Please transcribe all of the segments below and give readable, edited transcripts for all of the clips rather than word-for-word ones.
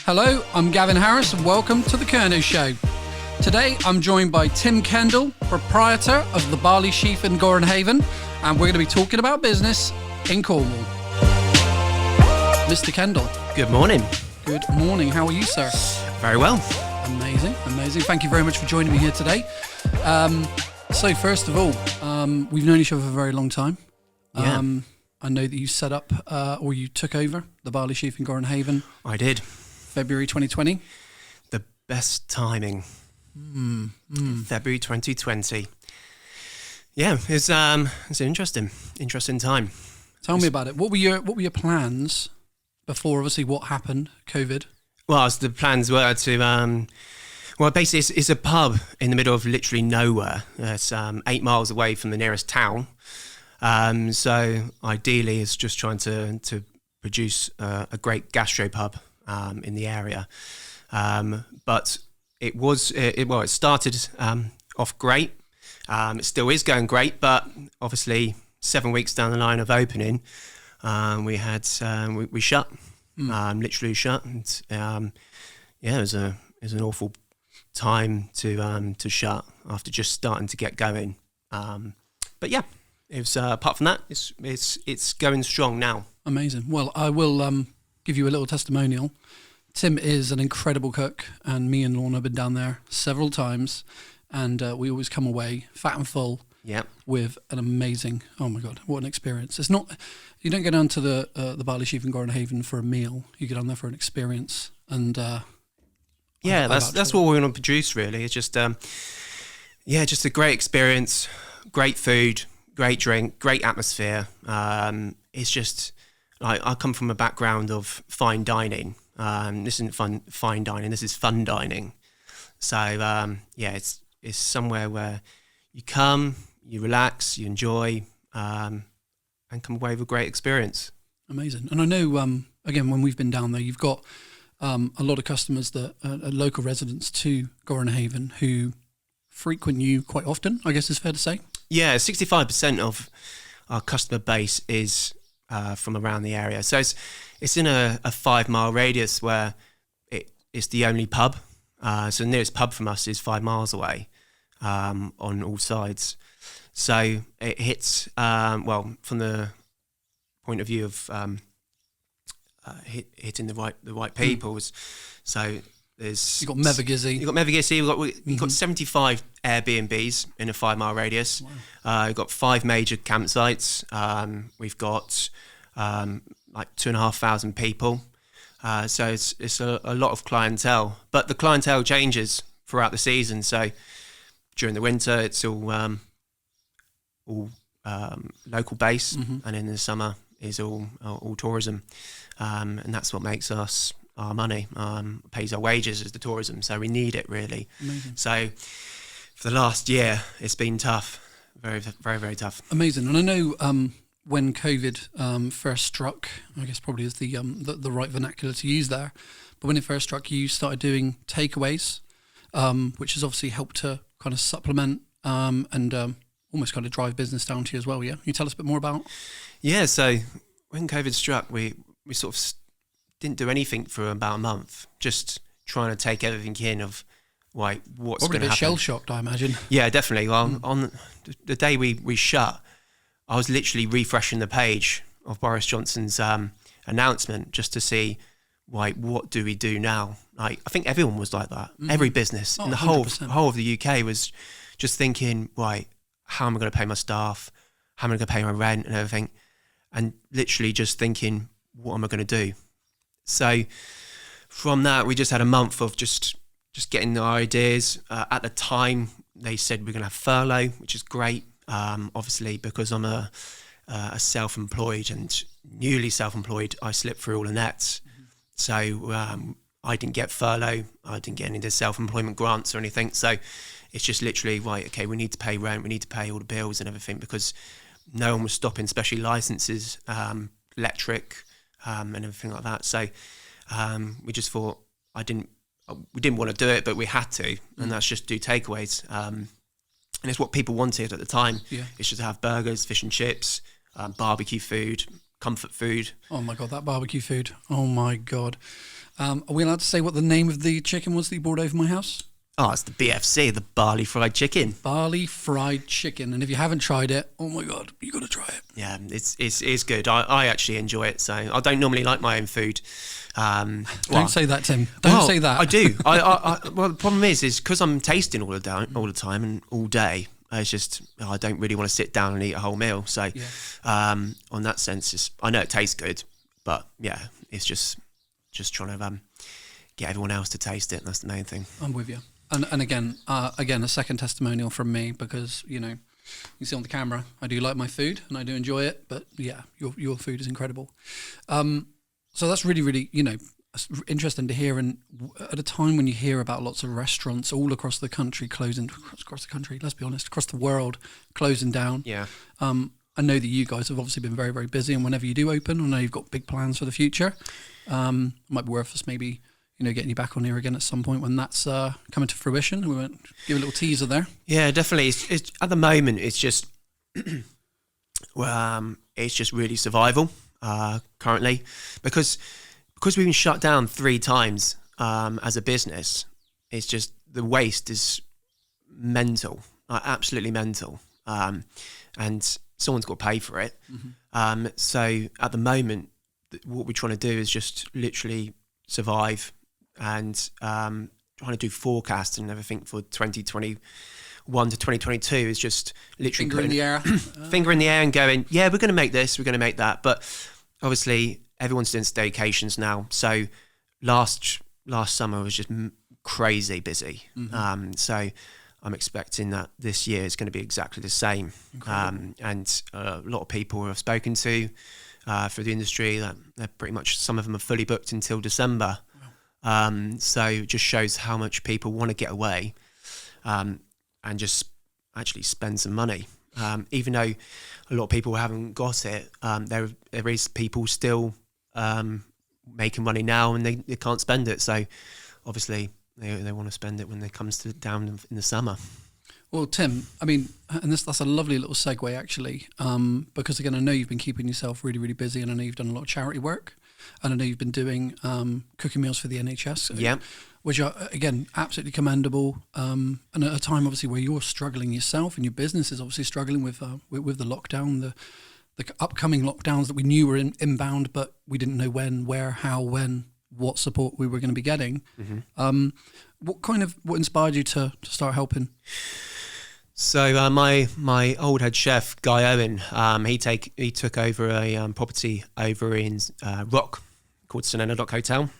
Hello, I'm Gavin Harris and welcome to the Kernow Show. Today I'm joined by Tim Kendall, proprietor of the Barley Sheaf in Gorran Haven, and we're going to be talking about business in Cornwall. Mr. Kendall. Good morning. Good morning. How are you, sir? Very well. Amazing. Thank you very much for joining me here today. So first of all, we've known each other for a very long time. Yeah. I know that you set up or you took over the Barley Sheaf in Gorran Haven. I did. February 2020. The best timing. February 2020. Yeah, it's an interesting time. Tell me about it. What were your plans before, obviously, what happened, COVID? Well, the plans were to, basically it's a pub in the middle of literally nowhere. It's 8 miles away from the nearest town. So ideally it's just trying to produce a great gastropub in the area. But it started off great. It still is going great, but obviously 7 weeks down the line of opening, we shut, literally shut. And, it was an awful time to shut after just starting to get going. But yeah, it was, apart from that, it's going strong now. Amazing. Well, I will give you a little testimonial. Tim is an incredible cook, and me and Lorna have been down there several times, and we always come away fat and full. Yep. With an amazing, oh my God, what an experience. It's not, you don't go down to the Barley Sheaf in Gorran Haven for a meal. You go down there for an experience. And that's what we want to produce, really. It's just, just a great experience, great food, great drink, great atmosphere. It's just, I come from a background of fine dining. This isn't fine dining, this is fun dining. So, it's somewhere where you come, you relax, you enjoy, and come away with a great experience. Amazing. And I know, again, when we've been down there, you've got a lot of customers that are local residents to Gorran Haven who frequent you quite often, I guess it's fair to say. Yeah, 65% of our customer base is from around the area. So it's in a 5 mile radius where it's the only pub. So the nearest pub from us is 5 miles away on all sides. So it hits, from the point of view of hitting the right people. So you've got Mevagissey. You've got 75 Airbnbs in a 5 mile radius. Wow. We've got 5 major campsites. We've got like 2,500 people. So it's a lot of clientele, but the clientele changes throughout the season. So during the winter, it's all local base, and in the summer is all tourism, and that's what makes us our money, pays our wages as the tourism. So we need it really. Amazing. So for the last year, it's been tough, very, very, very tough. Amazing. And I know when COVID first struck, I guess probably is the right vernacular to use there, but when it first struck, you started doing takeaways, which has obviously helped to kind of supplement and almost kind of drive business down to you as well. Yeah, can you tell us a bit more about? Yeah, so when COVID struck, we sort of didn't do anything for about a month, just trying to take everything in of what's going to happen. Probably shell shocked, I imagine. Yeah, definitely. Well, on the day we shut, I was literally refreshing the page of Boris Johnson's announcement just to see, what do we do now? I think everyone was like that. Every business in the whole of the UK was just thinking, how am I going to pay my staff? How am I going to pay my rent and everything? And literally just thinking, what am I going to do? So from that, we just had a month of just getting our ideas. At the time, they said we're going to have furlough, which is great. Obviously, because I'm a self-employed and newly self-employed, I slipped through all the nets. So I didn't get furlough. I didn't get any of the self-employment grants or anything. So it's just literally, we need to pay rent, we need to pay all the bills and everything, because no one was stopping, especially licenses, electric, and everything like that. So we just thought we didn't want to do it, but we had to, and that's just do takeaways. And it's what people wanted at the time. Yeah. It's just to have burgers, fish and chips, barbecue food, comfort food. Oh my God, that barbecue food. Oh my God. Are we allowed to say what the name of the chicken was that you brought over my house? Oh, it's the BFC, the Barley Fried Chicken. Barley Fried Chicken. And if you haven't tried it, oh my God, you got to try it. Yeah, it's good. I actually enjoy it. So I don't normally like my own food. Don't say that, Tim. Don't say that. I do. Well, the problem is because I'm tasting all the time and all day. It's just I don't really want to sit down and eat a whole meal. So, on that sense, I know it tastes good, but yeah, it's just trying to get everyone else to taste it. That's the main thing. I'm with you. And again, a second testimonial from me, because you see on the camera, I do like my food and I do enjoy it. But yeah, your food is incredible. So that's really, really, interesting to hear. And at a time when you hear about lots of restaurants all across the country closing, across the country, let's be honest, across the world closing down. Yeah. I know that you guys have obviously been very, very busy, and whenever you do open, I know you've got big plans for the future. It might be worth us maybe, getting you back on here again at some point when that's coming to fruition. We won't give a little teaser there. Yeah, definitely. It's at the moment, it's just, it's just really survival currently, because we've been shut down 3 times as a business. It's just the waste is mental, absolutely mental, and someone's got to pay for it. Mm-hmm. So at the moment, what we're trying to do is just literally survive, and trying to do forecasting and everything for 2021 to 2022 is just literally finger in the air, finger in the air and going, yeah, we're going to make this, we're going to make that. But obviously everyone's doing staycations now. So last summer was just crazy busy. Mm-hmm. So I'm expecting that this year is going to be exactly the same. And a lot of people I've spoken to through the industry, that they're pretty much, some of them are fully booked until December. So it just shows how much people want to get away and just actually spend some money. Even though a lot of people haven't got it, there is people still making money now and they can't spend it. So obviously they want to spend it when it comes down in the summer. Well, Tim, I mean, and that's a lovely little segue actually, because again, I know you've been keeping yourself really, really busy, and I know you've done a lot of charity work, and I know you've been doing cooking meals for the NHS, which are, again, absolutely commendable, and at a time obviously where you're struggling yourself and your business is obviously struggling with the lockdown, the upcoming lockdowns that we knew were inbound, but we didn't know when, where, how, when, what support we were going to be getting. Mm-hmm. What inspired you to start helping? So my old head chef Guy Owen, he took over a property over in Rock called Sonena Dock Hotel,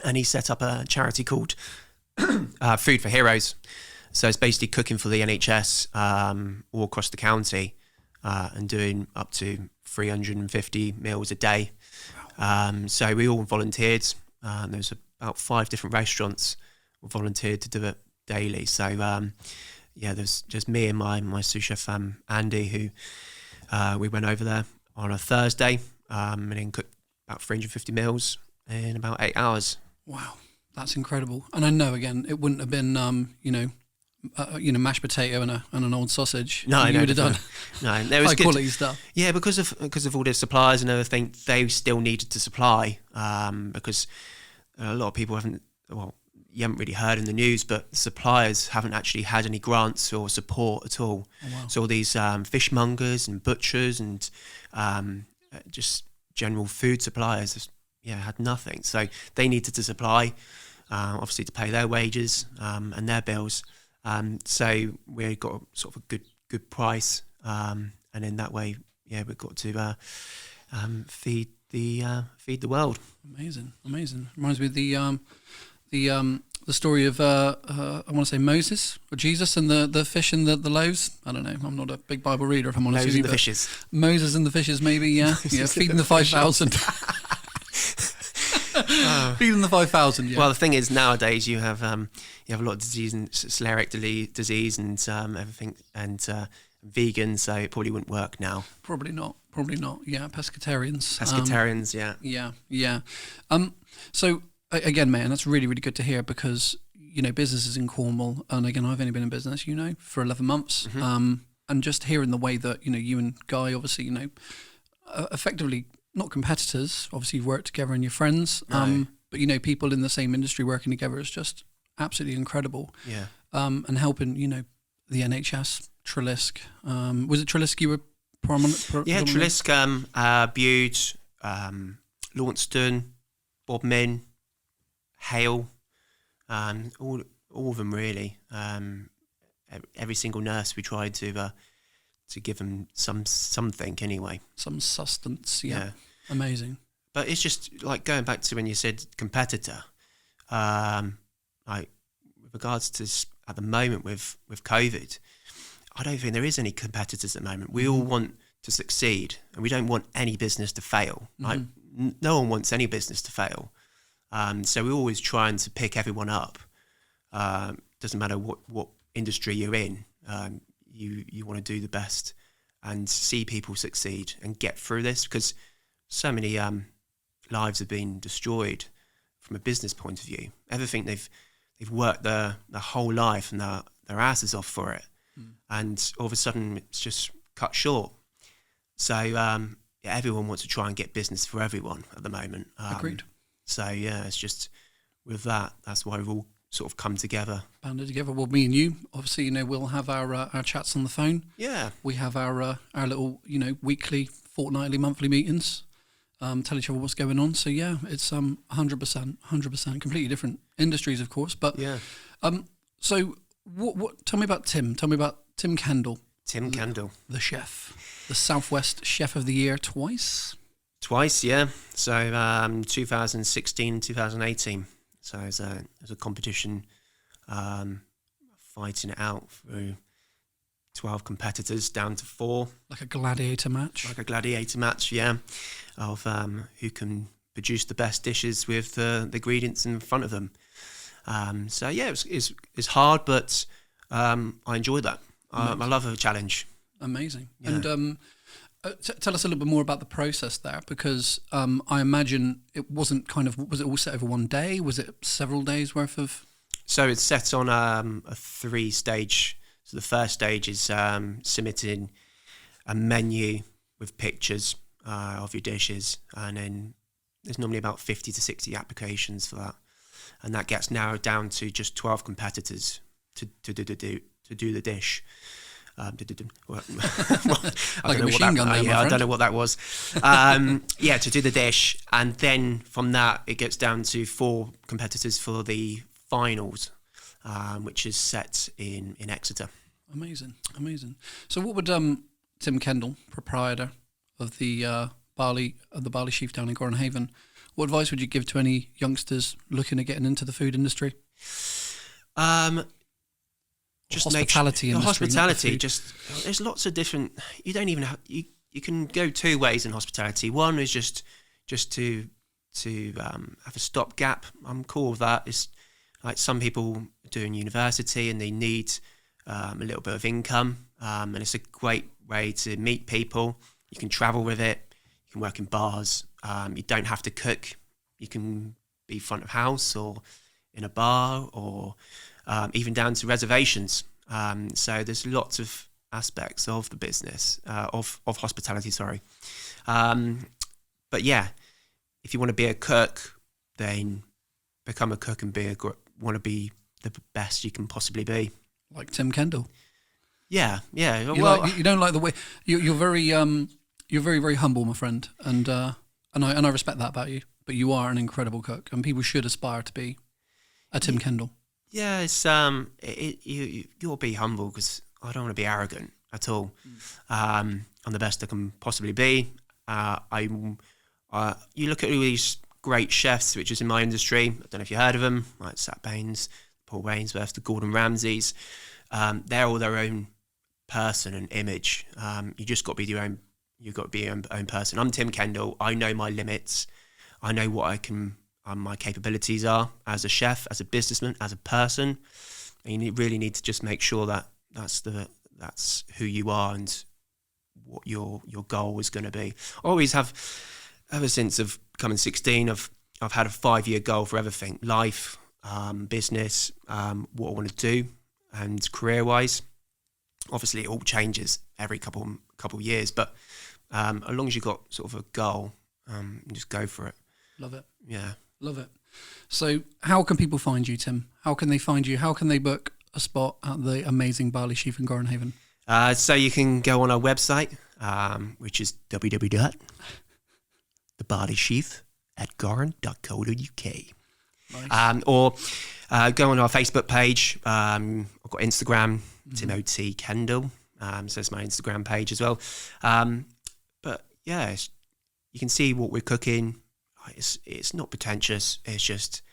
and he set up a charity called Food for Heroes. So it's basically cooking for the NHS all across the county, and doing up to 350 meals a day. So we all volunteered. There's about 5 different restaurants who volunteered to do it daily. So there's just me and my sous chef Andy, who we went over there on a Thursday and then cooked about 350 meals in about 8 hours. Wow, that's incredible. And I know, again, it wouldn't have been mashed potato and an old sausage. No, you would have done. No, there was high quality stuff. Yeah, because of all the suppliers and everything, they still needed to supply, because a lot of people you haven't really heard in the news, but suppliers haven't actually had any grants or support at all. Oh, wow. So all these fishmongers and butchers and just general food suppliers, had nothing. So they needed to supply, obviously to pay their wages and their bills. So we got sort of a good price, and in that way, we got to feed the world. Amazing. Reminds me of the story of I want to say Moses or Jesus and the fish and the loaves. I don't know. I'm not a big Bible reader, if I'm honest with you. Moses and the fishes, maybe. Yeah, feeding the 5,000. Feeding the 5,000. Yeah. Well, the thing is, nowadays you have a lot of disease and celiac disease and everything, and vegan, so it probably wouldn't work now. Probably not. Yeah, pescatarians. Yeah. So again, man, that's really, really good to hear, because businesses in Cornwall, and again, I've only been in business, for 11 months, mm-hmm. And just hearing the way that you and Guy, obviously, effectively not competitors. Obviously, you work together and you're friends. No. But you know, people in the same industry working together is just absolutely incredible. Yeah. And helping, you know, the NHS, Trelisk. Was it Trelisk you were prominent? Yeah, Trelisk, Bude, Launceston, Bodmin, Hale, all of them really. Every single nurse we tried to give them something anyway. Some sustenance, yeah. Amazing. But it's just like going back to when you said competitor, like with regards to at the moment with COVID, I don't think there is any competitors at the moment. We all want to succeed, and we don't want any business to fail. Like no one wants any business to fail. So we're always trying to pick everyone up. Doesn't matter what industry you're in. You want to do the best and see people succeed and get through this, because so many lives have been destroyed from a business point of view. Everything they've worked their whole life and their asses off for it, and all of a sudden it's just cut short. So everyone wants to try and get business for everyone at the moment. Agreed. So yeah, it's just with that's why we've all sort of come together. Banded together. Well, me and you, obviously, you know, we'll have our chats on the phone. Yeah. We have our little, you know, weekly, fortnightly, monthly meetings. Tell each other what's going on. So yeah, it's 100%, completely different industries, of course. But yeah. So what? Tell me about Tim. Tell me about Tim Kendall. Tim Kendall, the chef, the Southwest Chef of the Year twice. Twice, yeah. So 2016, 2018. So it was a competition, fighting it out through 12 competitors down to 4. Like a gladiator match. Like a gladiator match, yeah, of who can produce the best dishes with the ingredients in front of them. So yeah, it's hard, but I enjoyed that. I love a challenge. Amazing. Yeah. And tell us a little bit more about the process there, because I imagine it wasn't was it all set over one day? Was it several days worth of? So it's set on a 3-stage. So the first stage is submitting a menu with pictures of your dishes, and then there's normally about 50 to 60 applications for that, and that gets narrowed down to just 12 competitors to do the dish. Like a machine gun there, I don't know what that was. To do the dish, and then from that it gets down to 4 competitors for the finals, which is set in Exeter. Amazing. So what would Tim Kendall, proprietor of the Barley Sheaf down in Gorran Haven, what advice would you give to any youngsters looking at getting into the food industry? Just hospitality industry. Hospitality. Just there's lots of different. You don't even have. You can go 2 ways in hospitality. One is just to have a stopgap. I'm cool with that. It's like some people doing university and they need a little bit of income, and it's a great way to meet people. You can travel with it. You can work in bars. You don't have to cook. You can be front of house or in a bar, or even down to reservations. So there's lots of aspects of the business, of hospitality, sorry. But yeah, if you want to be a cook, then become a cook and want to be the best you can possibly be. Like Tim Kendall. Yeah. You don't like the way you're very very humble, my friend, and I respect that about you. But you are an incredible cook, and people should aspire to be a Tim Kendall. Yeah, it's you'll be humble, because I don't want to be arrogant at all. I'm the best I can possibly be. You look at all these great chefs, which is in my industry. I don't know if you heard of them, like Sat Baines, Paul Wainsworth, the Gordon Ramsays. They're all their own person and image. You just got to be your own. You've got to be your own person. I'm Tim Kendall. I know my limits. I know what I can. My capabilities are as a chef, as a businessman, as a person. And you really need to just make sure that that's who you are and what your goal is going to be. I always have, ever since I've becoming 16, I've had a 5-year goal for everything: life, business, what I want to do, and career-wise. Obviously, it all changes every couple of years, but as long as you've got sort of a goal just go for it. Love it. Yeah. Love it. So how can people find you, Tim? How can they find you? How can they book a spot at the amazing Barley Sheaf in Gorran Haven? So you can go on our website, which is www.thebarleysheaf@gorran.co.uk. Nice. Or go on our Facebook page. I've got Instagram, Tim Kendall. So that's my Instagram page as well. But yeah, you can see what we're cooking. It's not pretentious. It's just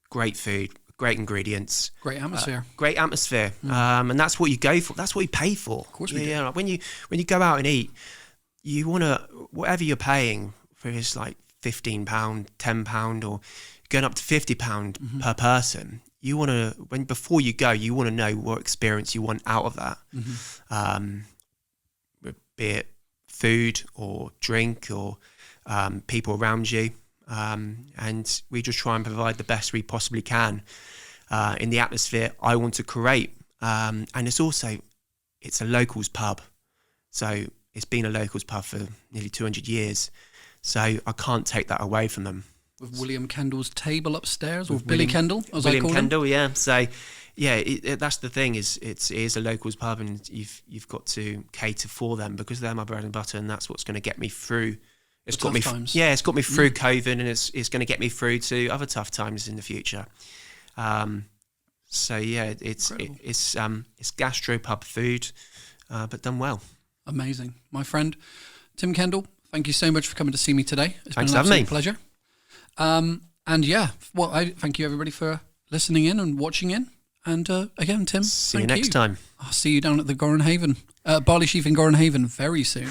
great food, great ingredients, Great atmosphere. great atmosphere. And that's what you go for. That's what you pay for. Of course we do. Yeah, like when you go out and eat, you want to, whatever you're paying for, it's like £15, £10, or going up to £50 per person. You want to, before you go, you want to know what experience you want out of that. Be it food or drink or people around you. And we just try and provide the best we possibly can in the atmosphere I want to create. And it's a locals pub. So it's been a locals pub for nearly 200 years. So I can't take that away from them. With William Kendall's table upstairs, or Billy Kendall, as I call Kendall, him. yeah. So, yeah, that's the thing, it is a locals pub, and you've got to cater for them because they're my bread and butter, and that's what's going to get me through. It's got me through COVID, and it's going to get me through to other tough times in the future. So yeah, it's gastropub food, but done well. Amazing, my friend Tim Kendall. Thank you so much for coming to see me today. It's Thanks been an for having absolute pleasure. And yeah, well, I thank you everybody for listening in and watching in. And again, Tim, see you next time. I'll see you down at the Gorran Haven, Barley Sheaf in Gorran Haven very soon.